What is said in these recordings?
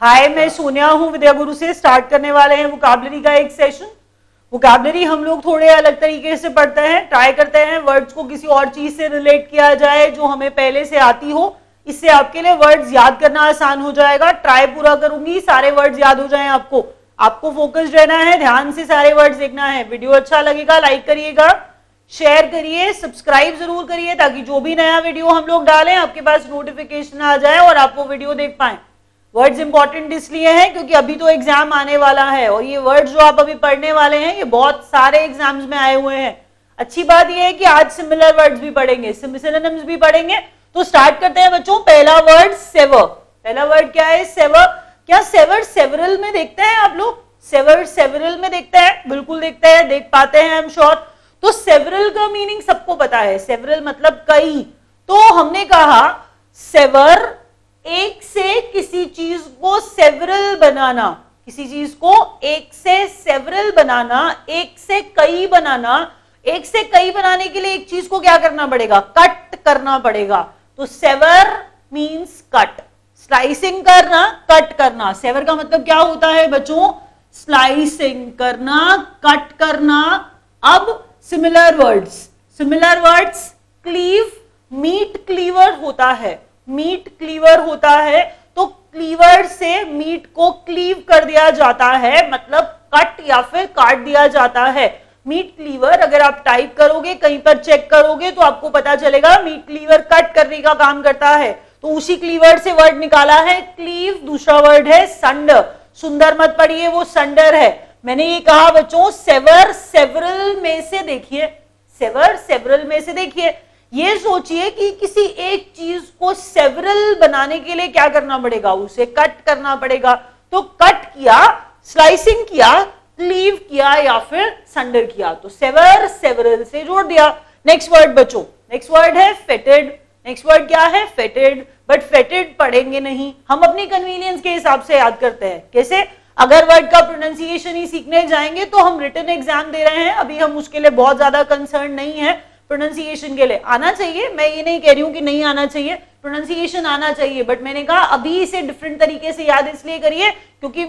हाय, मैं सोनिया हूँ विद्या गुरु से। स्टार्ट करने वाले हैं वोकैबुलरी का एक सेशन। वोकैबुलरी हम लोग थोड़े अलग तरीके से पढ़ते हैं, ट्राई करते हैं वर्ड्स को किसी और चीज से रिलेट किया जाए जो हमें पहले से आती हो। इससे आपके लिए वर्ड्स याद करना आसान हो जाएगा। ट्राई पूरा करूंगी, सारे वर्ड्स याद हो जाएं आपको। आपको फोकस्ड रहना है, ध्यान से सारे वर्ड्स देखना है। वीडियो अच्छा लगेगा लाइक करिएगा, शेयर करिए, सब्सक्राइब जरूर करिए ताकि जो भी नया वीडियो हम लोग डालें आपके पास नोटिफिकेशन आ जाए और आप वो वीडियो देख पाएं। वर्ड्स इंपॉर्टेंट इसलिए हैं क्योंकि अभी तो एग्जाम आने वाला है और ये वर्ड्स जो आप अभी पढ़ने वाले हैं ये बहुत सारे एग्जाम्स में आए हुए हैं। अच्छी बात ये है कि आज सिमिलर वर्ड्स भी पढ़ेंगे, सिनोनिम्स भी पढ़ेंगे। तो स्टार्ट करते हैं बच्चों। पहला वर्ड सेवर। पहला वर्ड क्या है? सेवर। क्या सेवर सेवरल में देखते हैं आप लोग? सेवर सेवरल में देखते हैं, बिल्कुल देखते हैं, देख पाते हैं, आई एम श्योर। तो सेवरल का मीनिंग सबको पता है। सेवरल मतलब कई। तो हमने कहा सेवर एक से किसी चीज को सेवरल बनाना, किसी चीज को एक से सेवरल बनाना, एक से कई बनाना। एक से कई बनाने के लिए एक चीज को क्या करना पड़ेगा? कट करना पड़ेगा। तो सेवर मींस कट, स्लाइसिंग करना, कट करना। सेवर का मतलब क्या होता है बच्चों? स्लाइसिंग करना, कट करना। अब similar words, similar words cleave, meat cleaver होता है, मीट क्लीवर होता है। तो क्लीवर से मीट को क्लीव कर दिया जाता है, मतलब कट या फिर काट दिया जाता है। मीट क्लीवर अगर आप टाइप करोगे, कहीं पर चेक करोगे तो आपको पता चलेगा मीट क्लीवर कट करने का काम करता है। तो उसी क्लीवर से वर्ड निकाला है क्लीव। दूसरा वर्ड है संडर। सुंदर मत पढ़िए, वो संडर है। मैंने ये कहा बच्चों सेवर सेवरल में से देखिए, सेवर सेवरल में से देखिए। ये सोचिए कि किसी एक चीज को सेवरल बनाने के लिए क्या करना पड़ेगा? उसे कट करना पड़ेगा। तो कट किया, स्लाइसिंग किया, क्लीव किया या फिर संडर किया। तो सेवर सेवरल से जोड़ दिया। नेक्स्ट वर्ड बच्चों, नेक्स्ट वर्ड है फेटेड। नेक्स्ट वर्ड क्या है? फेटेड। बट फेटेड पढ़ेंगे नहीं, हम अपनी कन्वीनियंस के हिसाब से याद करते हैं। कैसे? अगर वर्ड का प्रोनाउंसिएशन ही सीखने जाएंगे तो हम रिटन एग्जाम दे रहे हैं, अभी हम उसके लिए बहुत ज्यादा कंसर्न नहीं है। प्रोनाउंसिएशन के लिए आना चाहिए, मैं ये नहीं कह रही हूं कि नहीं आना चाहिए, प्रोनाउंसिएशन आना चाहिए। बट मैंने कहा अभी इसे डिफरेंट तरीके से याद इसलिए करिए क्योंकि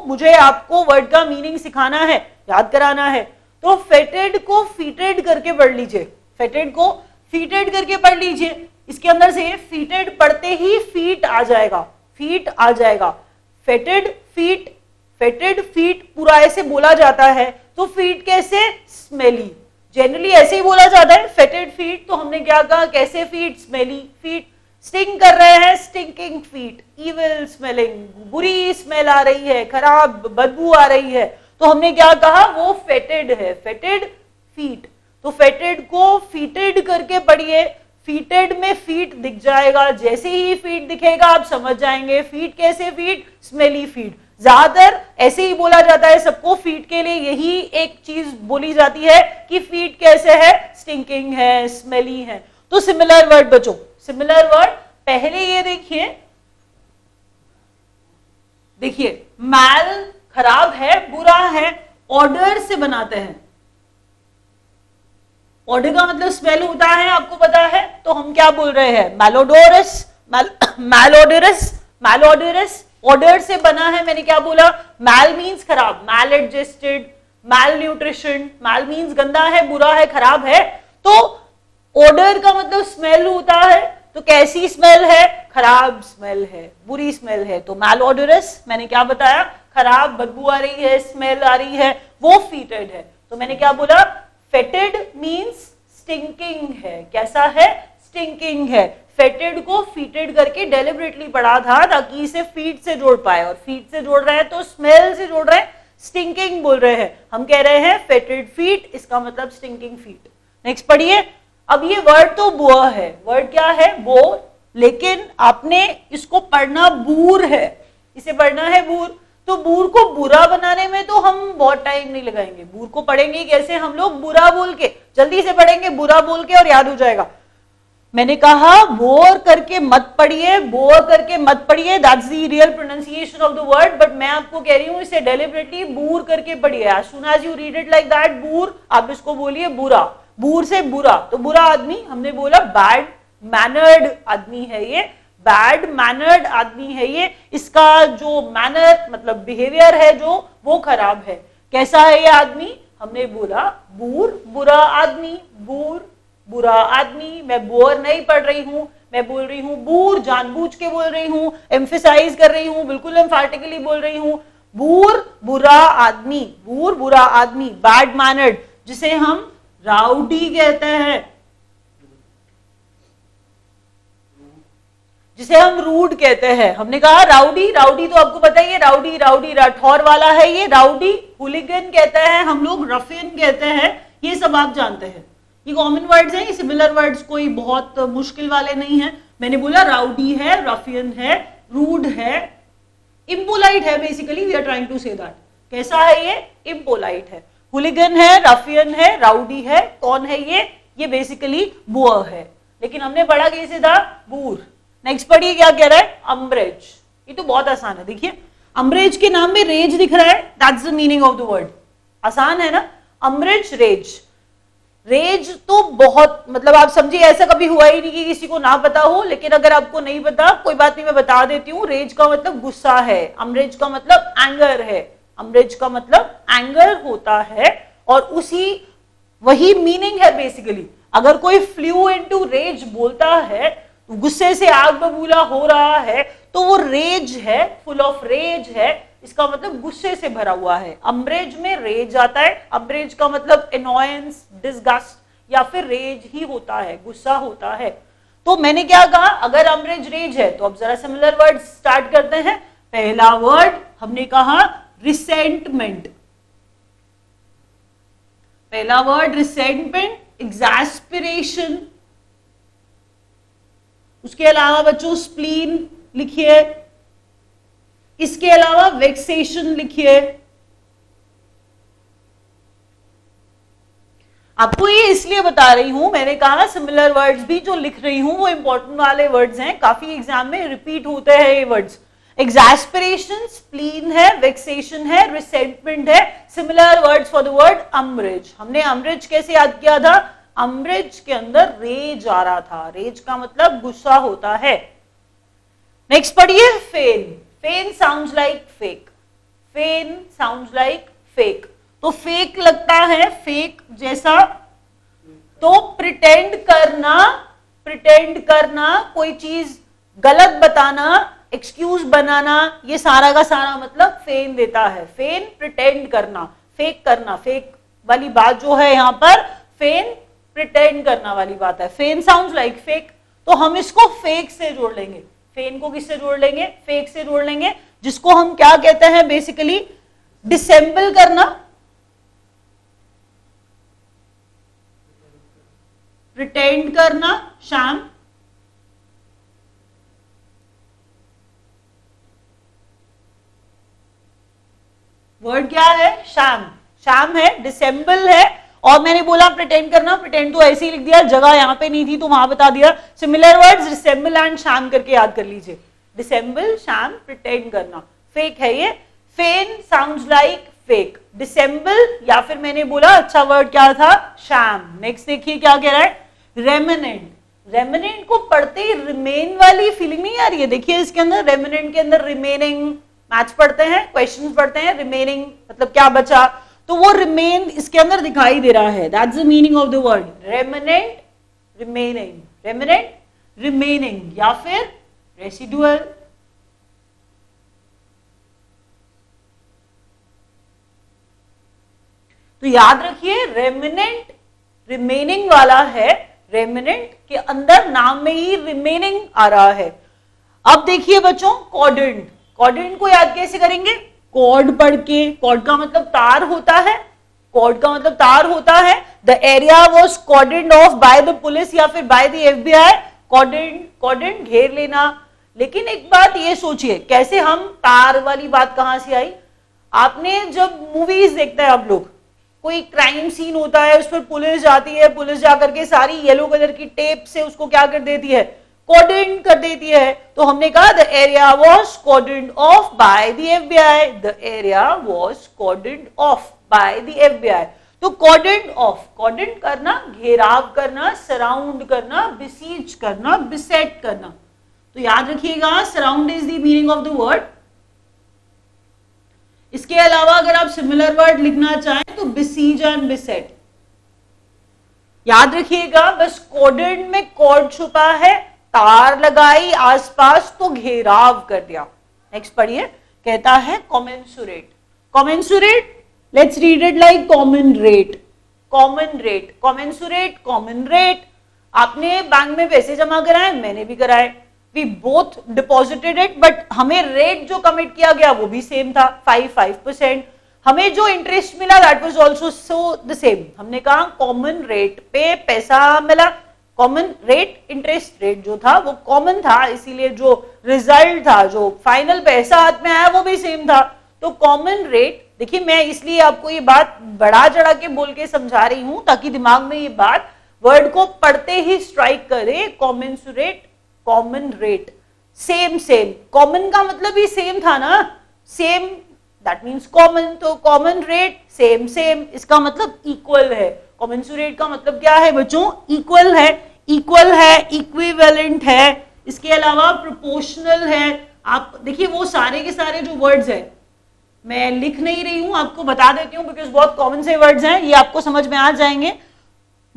मुझे आपको वर्ड का मीनिंग सिखाना है, याद कराना है। तो फेटेड को फीटेड करके पढ़ लीजिए, फेटेड को फीटेड करके पढ़ लीजिए। इसके अंदर से फीटेड पढ़ते ही फीट आ जाएगा, फीट आ जाएगा। फेटेड फीट, फेटेड फीट पूरा ऐसे बोला जाता है। तो फीट कैसे? स्मेली, जनरली ऐसे ही बोला जाता है फेटेड फीट। तो हमने क्या कहा? कैसे फीट? Smelly feet. स्टिंग कर रहे हैं, स्टिंकिंग फीट, इविल स्मेलिंग, बुरी स्मेल आ रही है, खराब बदबू आ रही है। तो हमने क्या कहा? वो फेटेड है, फेटेड फीट। तो फेटेड को फीटेड करके पढ़िए। फीटेड में फीट दिख जाएगा, जैसे ही फीट दिखेगा आप समझ जाएंगे फीट कैसे? Feet smelly feet. ज्यादातर ऐसे ही बोला जाता है सबको, फीट के लिए यही एक चीज बोली जाती है कि फीट कैसे है? स्टिंकिंग है, स्मेली है। तो सिमिलर वर्ड बच्चों, सिमिलर वर्ड पहले ये देखिए, देखिए मैल खराब है, बुरा है, ऑर्डर से बनाते हैं। ऑर्डर का मतलब स्मेल होता है, आपको पता है। तो हम क्या बोल रहे हैं? मैलोडोरस, मैलोडोरस, मैलोडोरस। ऑर्डर से बना है, मैंने क्या बोला? मैल मीन्स खराब, मैल एडजस्टेड, मैल न्यूट्रिशन। मैल मीन्स गंदा है, बुरा है, खराब है। तो ऑर्डर का मतलब स्मेल होता है। तो कैसी स्मेल है? खराब स्मेल है, बुरी स्मेल है। तो मैलोडोरस, मैंने क्या बताया? खराब, बदबू आ रही है, स्मेल आ रही है, वो फीटेड है। तो मैंने क्या बोला? फेटेड मीन्स स्टिंकिंग है। कैसा है? स्टिंकिंग है। फेटेड को फीटेड करके डेलिबरेटली पढ़ा था ताकि इसे फीट से जोड़ पाए, और फीट से जोड़ रहे हैं तो स्मेल से जोड़ रहे हैं, स्टिंकिंग बोल रहे हैं। हम कह रहे हैं फेटेड फीट, इसका मतलब स्टिंकिंग फीट। नेक्स्ट पढ़िए। अब ये वर्ड तो बोअर है, वर्ड क्या है? बोर। लेकिन आपने इसको पढ़ना बूर है, इसे पढ़ना है बूर। तो बूर को बुरा बनाने में तो हम बहुत टाइम नहीं लगाएंगे। बूर को पढ़ेंगे कैसे हम लोग? बुरा बोल के, जल्दी से पढ़ेंगे बुरा बोल के और याद हो जाएगा। मैंने कहा बोर करके मत पढ़िए, बोर करके मत पढ़िए, that's the real pronunciation of the word. But मैं आपको कह रही हूं इसे डेलिबरेटली बूर करके पढ़िए। As soon as you read it like that, boor, आप इसको बोलिए बुरा। बूर से बुरा, तो बुरा आदमी हमने बोला बैड मैनर्ड आदमी है ये, बैड मैनर्ड आदमी है ये, इसका जो मैनर मतलब बिहेवियर है जो वो खराब है। कैसा है ये आदमी? हमने बोला बूर, बुरा आदमी, बूर बुरा आदमी। मैं बोर नहीं पढ़ रही हूं, मैं बोल रही हूं बूर, जानबूझ के बोल रही हूं, एम्फेसाइज कर रही हूं, बिल्कुल एम्फैटिकली बोल रही हूं। बूर बुरा आदमी, बूर बुरा आदमी, बैड मैनर्ड, जिसे हम राउडी कहते हैं, जिसे हम रूड कहते हैं। हमने कहा राउडी, राउडी तो आपको पता ही है, राउडी राउडी राठौर वाला है ये, राउडी। हुलिगन कहते हैं हम लोग, रफियन कहते हैं, ये सब आप जानते हैं। ये कॉमन वर्ड्स हैं, ये सिमिलर वर्ड्स कोई बहुत मुश्किल वाले नहीं है। मैंने बोला राउडी है, रफियन है, रूड है, इम्पोलाइट है, basically we are trying to say that. कैसा है ये? इम्पोलाइट है। हुलिगन है, रफियन है, राउडी है, कौन है ये बेसिकली बुअर है। लेकिन हमने पढ़ा कैसे था? बूर। नेक्स्ट पढ़िए क्या कह रहा है? अम्ब्रेज। ये तो बहुत आसान है, देखिए अम्ब्रेज के नाम में रेज दिख रहा है, that's the meaning of the word. आसान है ना? Umbrage, raise. रेज तो बहुत मतलब आप समझिए ऐसा कभी हुआ ही नहीं कि किसी को ना पता हो, लेकिन अगर आपको नहीं पता कोई बात नहीं, मैं बता देती हूँ। रेज का मतलब गुस्सा है, अम्ब्रेज का मतलब एंगर है, अम्ब्रेज का मतलब एंगर होता है, और वही मीनिंग है बेसिकली। अगर कोई फ्लू इनटू रेज बोलता है, तो गुस्से से आग बबूला हो रहा है, तो वो रेज है, फुल ऑफ रेज है, इसका मतलब गुस्से से भरा हुआ है। अम्ब्रेज में रेज आता है, अम्ब्रेज का मतलब एनॉयंस, डिसगस्ट या फिर रेज ही होता है, गुस्सा होता है। तो मैंने क्या कहा? अगर अम्ब्रेज रेज है तो अब जरा सिमिलर वर्ड स्टार्ट करते हैं। पहला वर्ड हमने कहा रिसेंटमेंट, पहला वर्ड रिसेंटमेंट, एग्जैस्पिरेशन। उसके अलावा बच्चों स्प्लीन लिखिए, इसके अलावा वेक्सेशन लिखिए। आपको ये इसलिए बता रही हूं, मैंने कहा सिमिलर वर्ड्स भी जो लिख रही हूं वो इंपॉर्टेंट वाले वर्ड्स हैं, काफी एग्जाम में रिपीट होते हैं ये वर्ड्स। एग्जैस्पिरेशन, स्प्लीन है, वेक्सेशन है, रिसेंटमेंट है। Similar words for the word umbrage. हमने अम्ब्रेज कैसे याद किया था? अम्ब्रेज के अंदर रेज आ रहा था, रेज का मतलब गुस्सा होता है। नेक्स्ट पढ़िए फेन। फेन साउंड्स लाइक फेक, फेन साउंड्स लाइक फेक। तो फेक लगता है फेक जैसा, तो प्रिटेंड करना, प्रिटेंड करना, कोई चीज गलत बताना, एक्सक्यूज बनाना, ये सारा का सारा मतलब फेन देता है। फेन प्रिटेंड करना, फेक करना, फेक वाली बात जो है यहाँ पर फेन प्रिटेंड करना वाली बात है। फेन साउंड्स लाइक फेक, तो हम इसको फेक से जोड़ लेंगे। फेन को किससे जोड़ लेंगे? फेक से जोड़ लेंगे, जिसको हम क्या कहते हैं बेसिकली? डिसेंबल करना, प्रिटेंड करना, शाम। वर्ड क्या है? शाम। शाम है, डिसेंबल है, और मैंने बोला प्रिटेंड करना, प्रिटेंड तो ऐसे ही लिख दिया, जगह यहां पे नहीं थी तो वहां बता दिया। सिमिलर वर्ड्स डिसेंबल एंड शाम करके याद कर लीजिए। डिसेंबल, शाम, प्रिटेंड करना, फेक है ये। फेन साउंड्स लाइक फेक, डिसेंबल, या फिर मैंने बोला अच्छा वर्ड क्या था? शाम। नेक्स्ट देखिए क्या कह रहा है? रेमिनेंट। रेमिनेंट को पढ़ते ही रिमेन वाली फीलिंग नहीं आ रही है? देखिए इसके अंदर रेमिनेंट के अंदर रिमेनिंग, मैच पढ़ते हैं, क्वेश्चन पढ़ते हैं, रिमेनिंग मतलब क्या बचा, तो वो रिमेन इसके अंदर दिखाई दे रहा है। That's the meaning of the word remnant, remaining, remnant, remaining, या फिर रेसिडुअल। तो याद रखिए रेमिनेंट रिमेनिंग वाला है, रेमिनेंट के अंदर नाम में ही रिमेनिंग आ रहा है। अब देखिए बच्चों कॉर्डेंट, कॉर्डेंट को याद कैसे करेंगे? कॉर्ड पढ़ के, कॉर्ड का मतलब तार होता है, कॉर्ड का मतलब तार होता है। The area was cordoned off by the police या फिर by the FBI. Cordoned, cordoned घेर लेना। लेकिन एक बात ये सोचिए, कैसे हम तार वाली बात कहां से आई? आपने जब मूवीज देखते हैं आप लोग, कोई क्राइम सीन होता है, उस पर पुलिस जाती है, पुलिस जाकर के सारी येलो कलर की टेप से उसको क्या कर देती है? कॉर्डेंड कर देती है। तो हमने कहा the area was cordoned off by the FBI, the area was cordoned off by the FBI. तो कॉर्डेंड ऑफ, कॉर्डेंड करना, घेराव करना, सराउंड करना, बिसीज करना, बिसेट करना। तो याद रखिएगा surround is the meaning of the word. इसके अलावा अगर आप सिमिलर वर्ड लिखना चाहें तो बिसीज एंड बिसेट। याद रखिएगा बस कोडेड में कॉर्ड छुपा है, तार लगाई आसपास तो घेराव कर दिया। नेक्स्ट पढ़िए, कहता है commensurate. Commensurate, let's read it like common rate. Common rate, commensurate, common rate. आपने बैंक में पैसे जमा कराए, मैंने भी कराए, we both deposited it, but हमें रेट जो कमिट किया गया वो भी सेम था, 5%। हमें जो इंटरेस्ट मिला that was also so the same. हमने कहा कॉमन रेट पे पैसा मिला, कॉमन रेट, इंटरेस्ट रेट जो था वो कॉमन था, इसीलिए जो रिजल्ट था, जो फाइनल पैसा हाथ में आया वो भी सेम था। तो कॉमन रेट, देखिए मैं इसलिए आपको ये बात बढ़ा चढ़ा के बोल के समझा रही हूं ताकि दिमाग में ये बात वर्ड को पढ़ते ही स्ट्राइक करे। Commensurate, common rate, same same, common का मतलब ही सेम था ना, सेम दैट मीन्स कॉमन, तो कॉमन रेट सेम सेम, इसका मतलब इक्वल है। कॉमेंसुरेट का मतलब क्या है बच्चों? इक्वल है, इक्वल है, इक्विवेलेंट है। इसके अलावा प्रोपोर्शनल है। आप देखिए वो सारे के सारे जो वर्ड्स हैं, मैं लिख नहीं रही हूं, आपको बता देती हूं बिकॉज बहुत कॉमन से वर्ड्स हैं, ये आपको समझ में आ जाएंगे।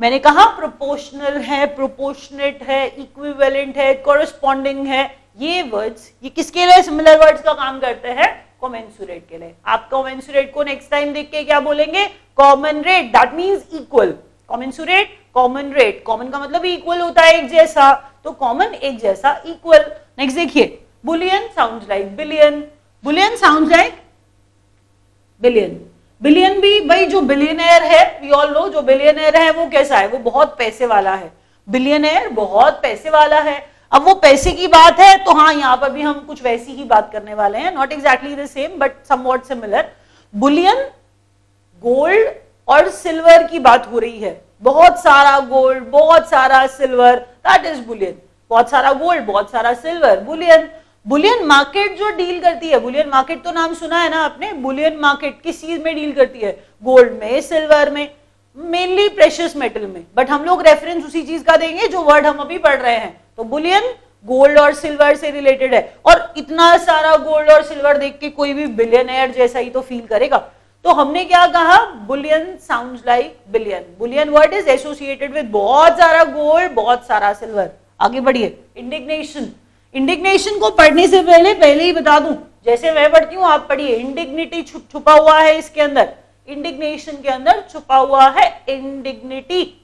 मैंने कहा प्रोपोर्शनल है, प्रोपोर्शनेट है, इक्विवेलेंट है, कॉरेस्पॉन्डिंग है, ये वर्ड्स ये किसके लिए सिमिलर वर्ड्स का काम करते हैं? कॉमेंसुरेट के लिए। आप कॉमेंसुरेट को नेक्स्ट टाइम देख के क्या बोलेंगे? Common rate, that means equal. Commensurate, common rate, common का मतलब इक्वल होता है, एक जैसा, तो कॉमन एक जैसा, इक्वल। नेक्स्ट देखिए, Boolean sounds like billion. Boolean sounds like billion. Billion भी भाई जो बिलियनर है, वी ऑल नो जो बिलियनर है वो कैसा है? वो बहुत पैसे वाला है। बिलियनर बहुत पैसे वाला है। अब वो पैसे की बात है तो हाँ, यहाँ पर भी हम कुछ वैसी ही बात करने वाले हैं, not exactly the same but somewhat similar. Boolean, gold और सिल्वर की बात हो रही है। बहुत सारा गोल्ड, बहुत सारा सिल्वर, दैट इज बुलियन। बहुत सारा गोल्ड, बहुत सारा सिल्वर, बुलियन। बुलियन मार्केट जो डील करती है, बुलियन मार्केट तो नाम सुना है ना आपने। बुलियन मार्केट किस चीज में डील करती है? गोल्ड में, सिल्वर में, मेनली प्रेशियस मेटल में, बट हम लोग रेफरेंस उसी चीज का देंगे जो वर्ड हम अभी पढ़ रहे हैं। तो बुलियन गोल्ड और सिल्वर से रिलेटेड है, और इतना सारा गोल्ड और सिल्वर देख के कोई भी बिलियनर जैसा ही तो फील करेगा। तो हमने क्या कहा? Boolean sounds like billion. Boolean word is associated with बहुत सारा गोल्ड, बहुत सारा सिल्वर। आगे बढ़िए, इंडिग्नेशन। इंडिग्नेशन को पढ़ने से पहले ही बता दूं, जैसे मैं पढ़ती हूं आप पढ़िए। इंडिग्निटी छुपा हुआ है इसके अंदर, इंडिग्नेशन के अंदर छुपा हुआ है इंडिग्निटी।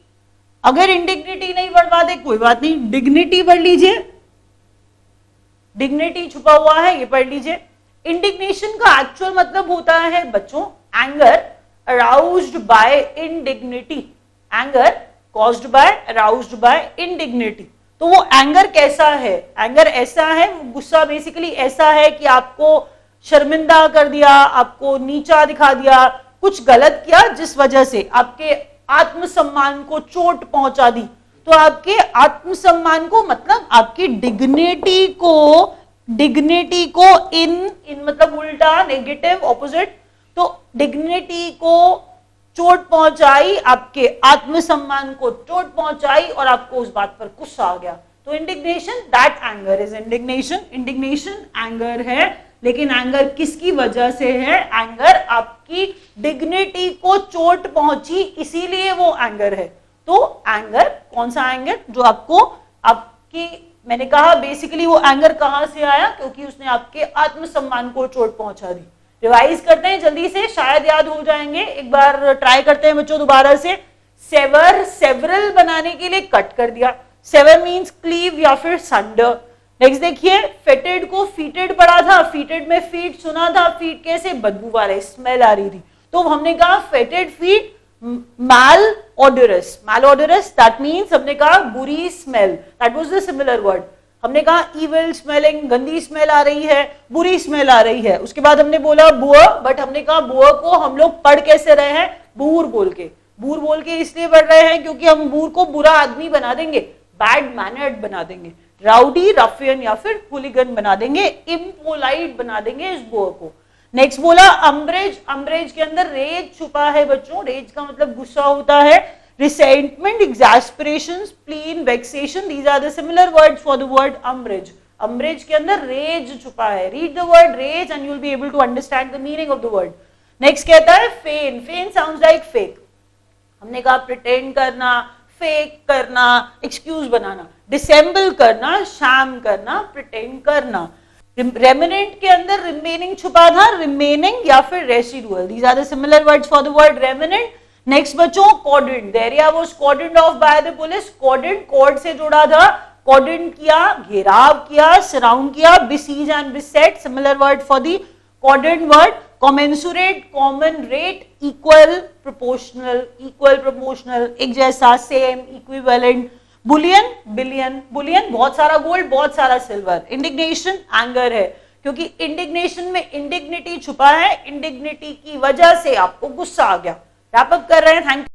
अगर इंडिग्निटी नहीं पढ़ पाते कोई बात नहीं, डिग्निटी पढ़ लीजिए। डिग्निटी छुपा हुआ है, ये पढ़ लीजिए। इंडिग्नेशन का एक्चुअल मतलब होता है बच्चों anger aroused by indignity. Anger caused by, aroused by indignity. तो वो एंगर कैसा है? एंगर ऐसा है, गुस्सा बेसिकली ऐसा है कि आपको शर्मिंदा कर दिया, आपको नीचा दिखा दिया, कुछ गलत किया जिस वजह से आपके आत्मसम्मान को चोट पहुंचा दी। तो आपके आत्मसम्मान को मतलब आपकी डिग्निटी को इन मतलब उल्टा, नेगेटिव, ऑपोजिट, तो डिग्निटी को चोट पहुंचाई, आपके आत्मसम्मान को चोट पहुंचाई और आपको उस बात पर गुस्सा आ गया। तो indignation, that anger is indignation. Indignation anger है, लेकिन एंगर किसकी वजह से है? एंगर आपकी डिग्निटी को चोट पहुंची, इसीलिए वो एंगर है। तो एंगर, कौन सा एंगर? जो आपको आपकी, मैंने कहा बेसिकली वो एंगर कहां से आया? क्योंकि उसने आपके आत्मसम्मान को चोट पहुंचा दी। रिवाइज करते हैं जल्दी से, शायद याद हो जाएंगे। एक बार ट्राई करते हैं बच्चों दोबारा से। सेवर, सेवरल बनाने के लिए कट कर दिया। सेवर मींस क्लीव या फिर संडर। नेक्स्ट देखिए, फेटेड को फीटेड पढ़ा था, फीटेड में फीट सुना था। फीट कैसे? बदबू वाले, स्मेल आ रही थी, तो हमने कहा fetid malodorous. Malodorous that means हमने कहा बुरी smell, that was the similar word. हमने कहा इविल स्मेलिंग, गंदी स्मेल आ रही है, बुरी स्मेल आ रही है। उसके बाद हमने बोला बुआ, बट हमने कहा बुआ को हम लोग पढ़ कैसे रहे हैं? बूर बोल के। बूर बोल के इसलिए पढ़ रहे हैं क्योंकि हम बूर को बुरा आदमी बना देंगे, बैड मैनर्ड बना देंगे, राउडी, रफियन या फिर हुलिगन बना देंगे, इम्पोलाइट बना देंगे इस बुआ को। नेक्स्ट बोला अम्ब्रेज। अम्ब्रेज के अंदर रेज छुपा है बच्चों। रेज का मतलब गुस्सा होता है। resentment, exasperation, spleen, vexation, these are the similar words for the word umbrage. Umbrage के अंदर रेज छुपा है. Read the word rage and you will be able to understand the meaning of the word. Next कहता है feign. Feign sounds like fake. हमने कहा pretend करना, fake करना, एक्सक्यूज बनाना. डिसेंबल करना, शैम करना, प्रिटेंड करना. रेमिनेंट के अंदर रिमेनिंग छुपा था, रिमेनिंग या फिर residual. These are the similar words for the word remnant. Next बच्चों coordinate. The area was cordoned off by the police. Cordoned cord से जुड़ा था, कॉर्डेंट किया, घेराव किया, सराउंड किया. Besiege and beset similar word for the cordoned word. Commensurate, common, rate, equal, proportional, equal, proportional, एक जैसा, same, equivalent. Bullion, billion. Bullion बहुत सारा गोल्ड, बहुत सारा सिल्वर. इंडिग्नेशन एंगर है, क्योंकि इंडिग्नेशन में इंडिग्निटी छुपा है. इंडिग्निटी की वजह से आपको गुस्सा आ गया. रैप अप कर रहे हैं. Thank you.